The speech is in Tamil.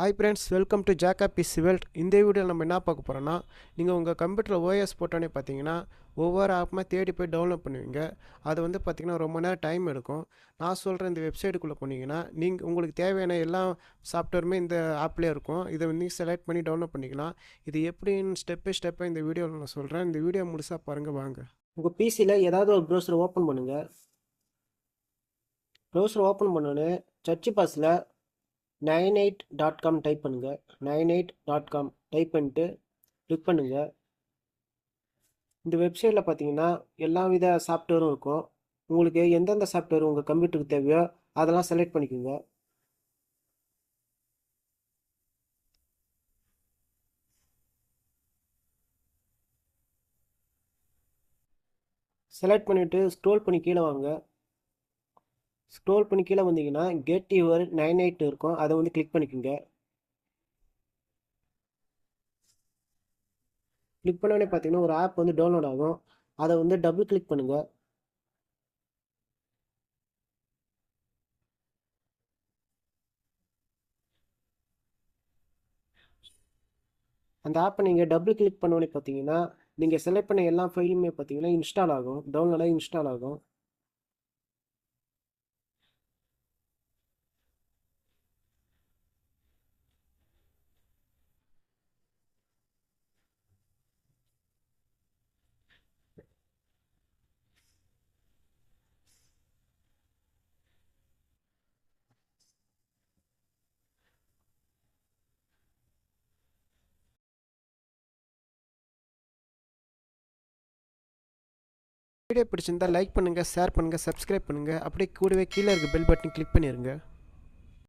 Hi friends, welcome to Jacob PC world. இந்த வீடியோவில் நம்ம என்ன பார்க்க போகிறோன்னா, நீங்கள் உங்கள் கம்ப்யூட்டரில் ஓஎஸ் போட்டோன்னே பார்த்தீங்கன்னா ஒவ்வொரு ஆப்புமே தேடி போய் டவுன்லோட் பண்ணுவீங்க. அது வந்து பார்த்திங்கன்னா ரொம்ப நேரம் டைம் எடுக்கும். நான் சொல்கிற இந்த வெப்சைட்டுக்குள்ளே போனீங்கன்னா உங்களுக்கு தேவையான எல்லா சாஃப்ட்வேருமே இந்த ஆப்லேயே இருக்கும். இதை வந்து செலக்ட் பண்ணி டவுன்லோட் பண்ணிக்கலாம். இது எப்படின்னு ஸ்டெப் பை ஸ்டெப்பாக இந்த வீடியோவில் நான் சொல்கிறேன். இந்த வீடியோ முழுசாக பாருங்கள் வாங்க. உங்கள் பிசியில் ஏதாவது ஒரு ப்ரௌசர் ஓப்பன் பண்ணுங்கள். ப்ரௌசர் ஓப்பன் பண்ணோன்னே சர்ச் பாக்ஸில் 98.com டைப் பண்ணுங்கள். 98.com டைப் பண்ணிட்டு கிளிக் பண்ணுங்கள். இந்த வெப்சைட்டில் பார்த்தீங்கன்னா எல்லா வித சாஃப்ட்வேரும் இருக்கும். உங்களுக்கு எந்தெந்த சாஃப்ட்வேர் உங்கள் கம்ப்யூட்டருக்கு தேவையோ அதெல்லாம் செலக்ட் பண்ணிக்கோங்க. செலக்ட் பண்ணிவிட்டு ஸ்க்ரோல் பண்ணி கீழே வாங்க. ஸ்க்ரோல் பண்ணி கீழே வந்தீங்கன்னா கெட் யுவர் 98 இருக்கும், அதை வந்து கிளிக் பண்ணிக்கோங்க. கிளிக் பண்ணோடனே பார்த்தீங்கன்னா ஒரு ஆப் வந்து டவுன்லோட் ஆகும். அதை வந்து டபுள் கிளிக் பண்ணுங்கள். அந்த ஆப்பை நீங்கள் டபுள் கிளிக் பண்ணோடனே பார்த்தீங்கன்னா நீங்கள் செலக்ட் பண்ண எல்லா ஃபைலுமே பார்த்தீங்கன்னா இன்ஸ்டால் ஆகும், டவுன்லோடாக இன்ஸ்டால் ஆகும். வீடியோ பிடிச்சிருந்தால் லைக் பண்ணுங்கள், ஷேர் பண்ணுங்கள், சப்ஸ்கிரைப் பண்ணுங்கள். அப்படியே கூடவே கீழே இருக்க பெல் பட்டன் கிளிக் பண்ணிடுங்க.